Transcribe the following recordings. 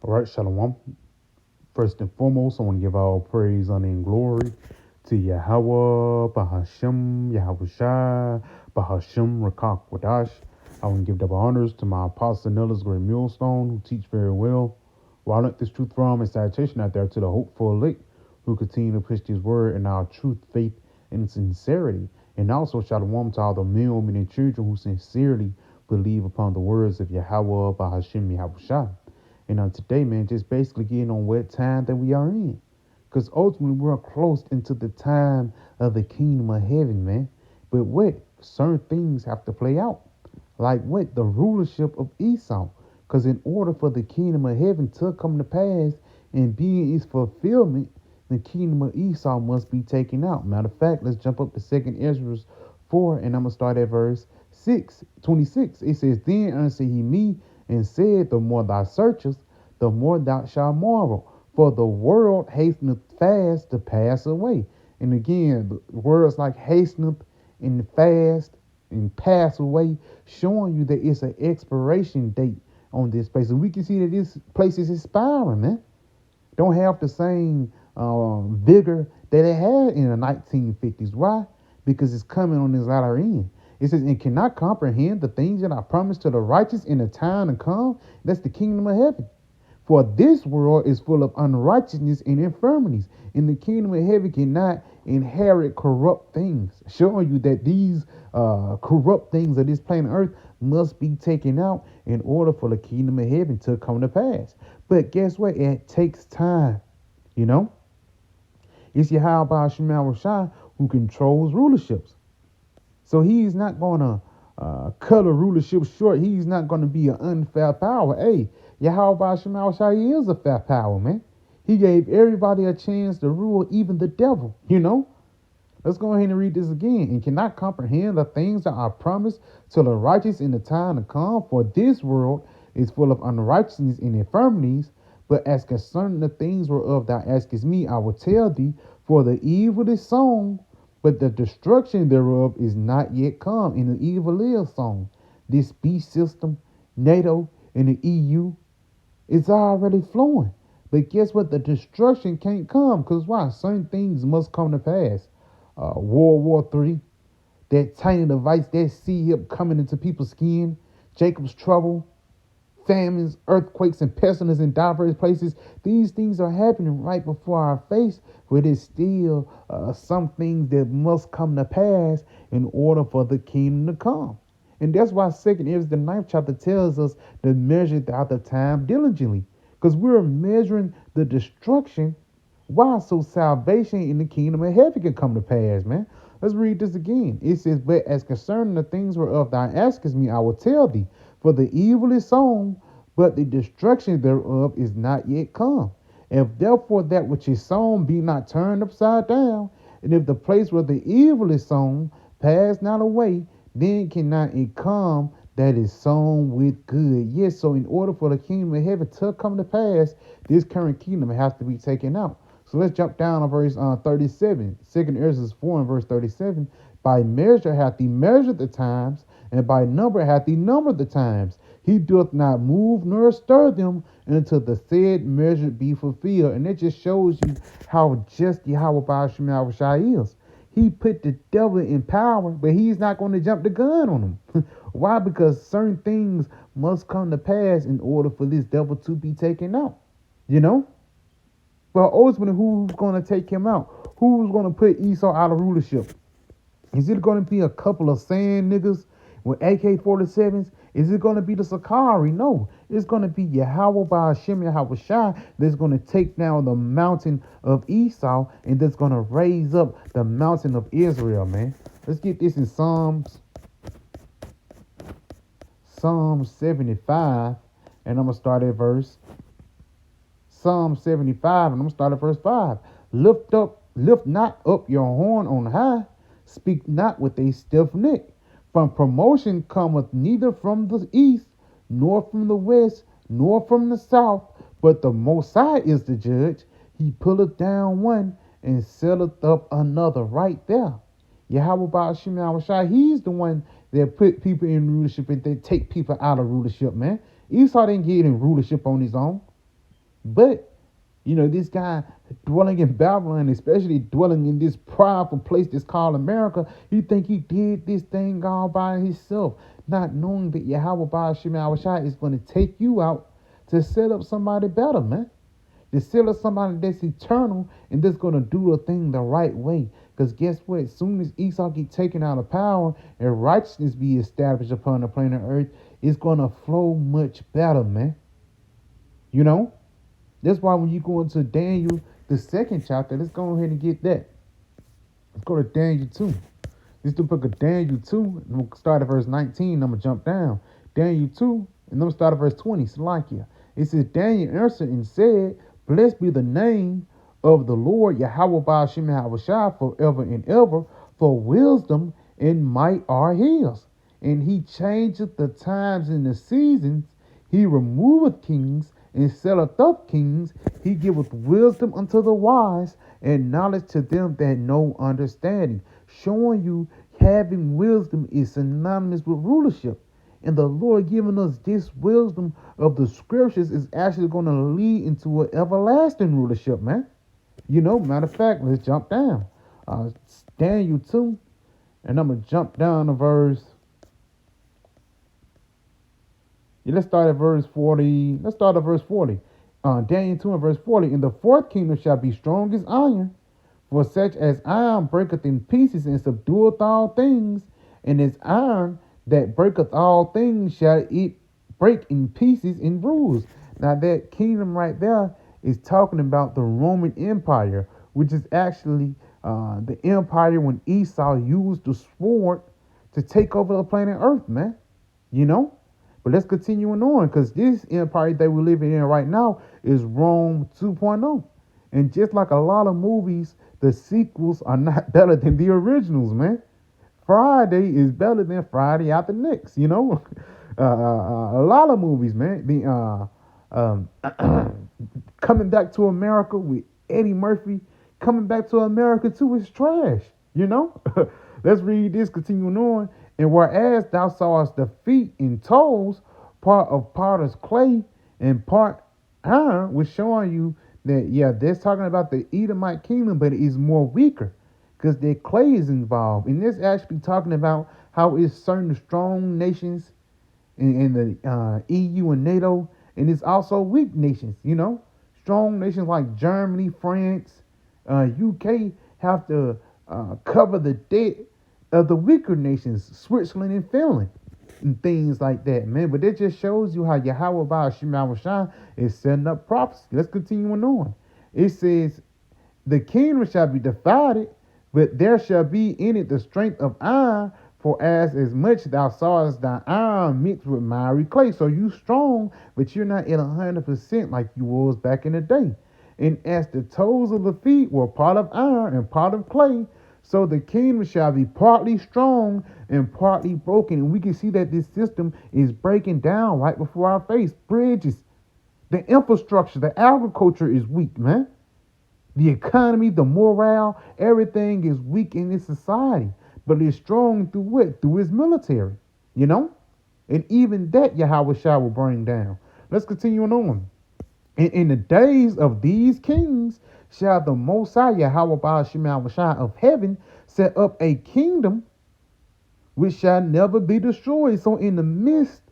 All right, Shalom. First and foremost, I want to give all praise, honor, and glory to Yahweh, Bahashem, Yahweh Shai, Bahashem, Rakak Wadash. I want to give double honors to my apostle Nellis Great Millstone, who teach very well. While I learned this truth from and citation out there to the hopeful elect who continue to push this word in our truth, faith, and sincerity. And also, Shalom to all the men, women, and children who sincerely believe upon the words of Yahweh, Bahashem, Yahweh Shai. And today, man, just basically getting on what time that we are in. Because ultimately, we're close into the time of the kingdom of heaven, man. But what? Certain things have to play out. Like what? The rulership of Esau. Because in order for the kingdom of heaven to come to pass and be in its fulfillment, the kingdom of Esau must be taken out. Matter of fact, let's jump up to 2nd Ezra 4, and I'm going to start at verse 26. It says, Then answered he me and said, The more thou searchest, the more thou shalt marvel. For the world hasteneth fast to pass away. And again, the words like hasteneth and fast and pass away, showing you that it's an expiration date on this place. And we can see that this place is expiring, man. Don't have the same vigor that it had in the 1950s. Why? Because it's coming on this latter end. It says, and cannot comprehend the things that I promised to the righteous in the time to come. That's the kingdom of heaven. For this world is full of unrighteousness and infirmities, and the kingdom of heaven cannot inherit corrupt things. Showing you that these corrupt things of this planet Earth must be taken out in order for the kingdom of heaven to come to pass. But guess what? It takes time. You know? It's Yahweh Shema Shai who controls rulerships. So he's not going to cut a rulership short. He's not going to be an unfair power. Hey, Yahweh Shema Shai is a fair power, man. He gave everybody a chance to rule, even the devil, you know? Let's go ahead and read this again. And cannot comprehend the things that are promised to the righteous in the time to come. For this world is full of unrighteousness and infirmities. But as concerning the things whereof thou askest me, I will tell thee. For the evil is sown, but the destruction thereof is not yet come. And the evil is sown. This beast system, NATO, and the EU is already flowing. But guess what? The destruction can't come. Because why? Certain things must come to pass. World War III, that tiny device, that sea hip coming into people's skin, Jacob's trouble, famines, earthquakes, and pestilence in diverse places. These things are happening right before our face, but it's still some things that must come to pass in order for the kingdom to come. And that's why 2nd Ezra, the 9th chapter, tells us to measure out the time diligently, because we're measuring the destruction. Why? So salvation in the kingdom of heaven can come to pass, man. Let's read this again. It says, But as concerning the things whereof thou askest me, I will tell thee. For the evil is sown, but the destruction thereof is not yet come. If therefore that which is sown be not turned upside down, and if the place where the evil is sown pass not away, then cannot it come that is sown with good. Yes, so in order for the kingdom of heaven to come to pass, this current kingdom has to be taken out. So let's jump down to verse 37. 2nd Ezra 4 and verse 37. By measure hath he measured the times, and by number hath he numbered the times. He doth not move nor stir them until the said measure be fulfilled. And it just shows you how just Yahweh Shema Shai is. He put the devil in power, but he's not going to jump the gun on him. Why? Because certain things must come to pass in order for this devil to be taken out. You know? Well, ultimately, who's going to take him out? Who's going to put Esau out of rulership? Is it going to be a couple of sand niggas with AK-47s? Is it going to be the Sakari? No. It's going to be Yahweh by Hashem Yahweh Shai that's going to take down the mountain of Esau and that's going to raise up the mountain of Israel, man. Let's get this in Psalm 75, and I'm going to start at verse Psalm 75, and I'm going to start at verse 5. Lift not up your horn on high, speak not with a stiff neck. From promotion cometh neither from the east, nor from the west, nor from the south, but the Most High is the judge. He pulleth down one and setteth up another. Right there. Yahweh Ba'ashim Yahushai, he's the one that put people in rulership and they take people out of rulership, man. Esau didn't get in rulership on his own. But this guy dwelling in Babylon, especially dwelling in this prideful place that's called America, he think he did this thing all by himself, not knowing that Yahweh Ba'ashim Yahushua is going to take you out to set up somebody better, man. To set up somebody that's eternal and that's going to do the thing the right way. Because guess what? As soon as Esau get taken out of power and righteousness be established upon the planet Earth, it's going to flow much better, man. That's why when you go into Daniel, the second chapter, let's go ahead and get that. Let's go to Daniel 2. This is the book of Daniel 2. And I'm going to start at verse 19. I'm going to jump down. Daniel 2, and I'm going to start at verse 20. Salakia. It says, Daniel answered and said, Blessed be the name of the Lord, Yahweh Ba'ashim Yahushua, forever and ever, for wisdom and might are his. And he changeth the times and the seasons. He removeth kings and setteth up kings. He giveth wisdom unto the wise and knowledge to them that know understanding. Showing you having wisdom is synonymous with rulership. And the Lord giving us this wisdom of the scriptures is actually going to lead into an everlasting rulership, man. Matter of fact, let's jump down. Daniel 2, and I'm going to jump down to verse. Let's start at verse 40. Daniel 2 and verse 40. And the fourth kingdom shall be strong as iron, for such as iron breaketh in pieces and subdueth all things, and as iron that breaketh all things shall it break in pieces and bruise. Now that kingdom right there is talking about the Roman Empire, which is actually the empire when Esau used the sword to take over the planet Earth, man. But let's continue on, because this empire that we're living in right now is Rome 2.0. And just like a lot of movies, the sequels are not better than the originals, man. Friday is better than Friday After Next, a lot of movies, man. Coming Back to America with Eddie Murphy, Coming Back to America 2 is trash, Let's read this, continuing on. And whereas thou sawest the feet and toes, part of potter's clay and part iron, was showing you that, that's talking about the Edomite kingdom, but it is more weaker because their clay is involved. And this actually talking about how it's certain strong nations in the EU and NATO, and it's also weak nations, Strong nations like Germany, France, UK have to cover the debt of the weaker nations, Switzerland and Finland, and things like that, man. But it just shows you how Yahweh Ba'ashim Yahushua is setting up prophecy. Let's continue on. It says, the kingdom shall be divided, but there shall be in it the strength of iron, for as much thou sawest thy iron mixed with miry clay. So you strong, but you're not at 100% like you was back in the day. And as the toes of the feet were part of iron and part of clay, so the kingdom shall be partly strong and partly broken. And we can see that this system is breaking down right before our face. Bridges, the infrastructure, the agriculture is weak, man. The economy, the morale, everything is weak in this society. But it's strong through what? Through its military, And even that Yahweh Shah will bring down. Let's continue on. In the days of these kings shall the Most High Yahweh Ba'ashim Yahushua of heaven set up a kingdom which shall never be destroyed. So in the midst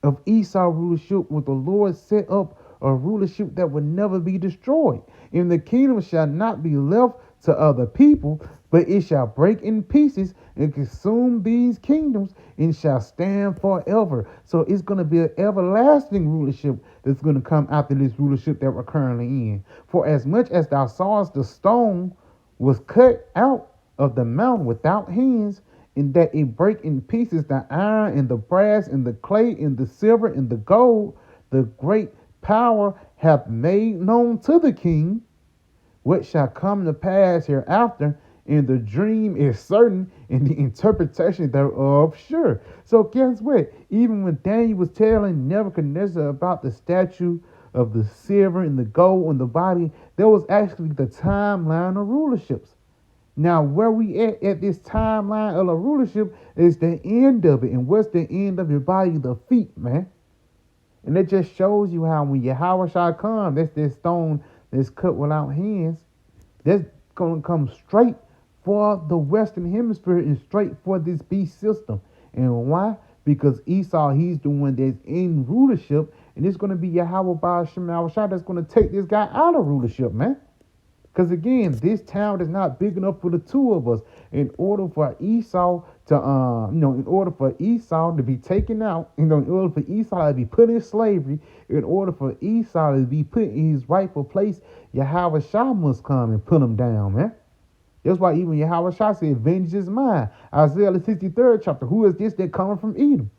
of Esau rulership, will the Lord set up a rulership that will never be destroyed. And the kingdom shall not be left to other people, but it shall break in pieces and consume these kingdoms and shall stand forever. So it's going to be an everlasting rulership that's going to come after this rulership that we're currently in. For as much as thou sawest the stone was cut out of the mountain without hands, in that it break in pieces the iron and the brass and the clay and the silver and the gold, the great power hath made known to the king what shall come to pass hereafter, and the dream is certain, and the interpretation thereof sure. So guess what? Even when Daniel was telling Nebuchadnezzar about the statue of the silver and the gold on the body, there was actually the timeline of rulerships. Now, where we at this timeline of a rulership is the end of it. And what's the end of your body? The feet, man. And it just shows you how when Yahweh shall come, that's this stone that's cut without hands, that's gonna come straight for the Western Hemisphere and straight for this beast system. And why? Because Esau, he's the one that's in rulership, and it's gonna be Yahweh by Hashem that's gonna take this guy out of rulership, man. Because again, this town is not big enough for the two of us. In order for Esau to, in order for Esau to be taken out, in order for Esau to be put in slavery, in order for Esau to be put in his rightful place, Yahweh Shah must come and put him down, man. That's why even Yahweh Shah said, vengeance is mine. Isaiah the 63rd chapter, who is this that coming from Edom?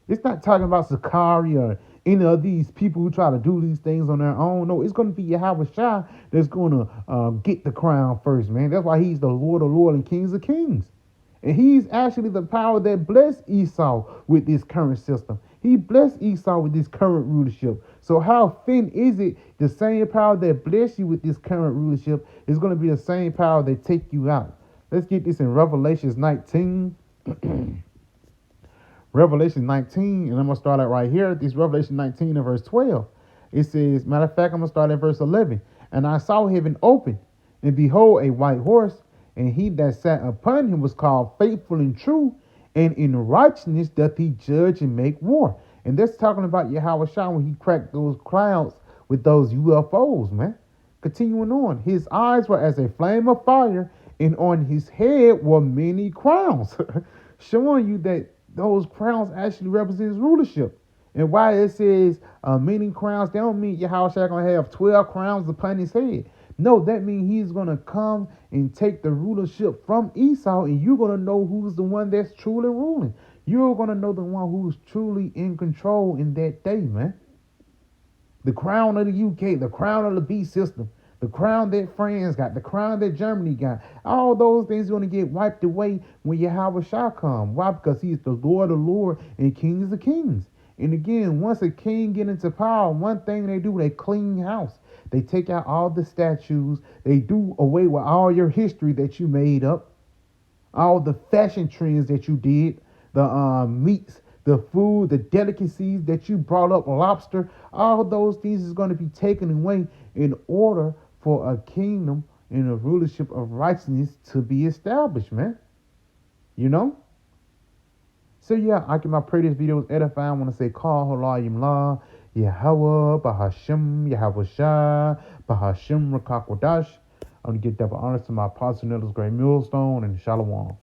It's not talking about Sakari or any of these people who try to do these things on their own. No, it's going to be Yahweh Shah that's going to get the crown first, man. That's why he's the Lord of Lords and Kings of Kings. And he's actually the power that blessed Esau with this current system. He blessed Esau with this current rulership. So how thin is it? The same power that blessed you with this current rulership is going to be the same power that take you out. Let's get this in Revelations 19. Revelation 19, and I'm going to start out right here. This Revelation 19 and verse 12. It says, matter of fact, I'm going to start at verse 11. And I saw heaven open, and behold, a white horse, and he that sat upon him was called Faithful and True, and in righteousness doth he judge and make war. And that's talking about Yahweh Shah when he cracked those clouds with those UFOs, man. Continuing on, his eyes were as a flame of fire, and on his head were many crowns, showing you that those crowns actually represent his rulership. And why it says many crowns, they don't mean Yahweh Shah gonna have 12 crowns upon his head. No, that means he's gonna come and take the rulership from Esau, and you're gonna know who's the one that's truly ruling. You're gonna know the one who's truly in control in that day, man. The crown of the UK, the crown of the beast system, the crown that France got, the crown that Germany got, all those things are going to get wiped away when Yahweh Shah come. Why? Because he's the Lord of Lords and Kings of Kings. And again, once a king get into power, one thing they do, they clean house. They take out all the statues. They do away with all your history that you made up, all the fashion trends that you did, the meats, the food, the delicacies that you brought up, lobster, all those things is going to be taken away in order for a kingdom and a rulership of righteousness to be established, man. You know? So yeah, I pray this video was edifying. I want to say, call Halayim La, Yahweh, Bahashim, Yahweh Shah, Bahashim, Rakakwadash. I want to give double honors to my apostle, Great Millstone, and Shalom.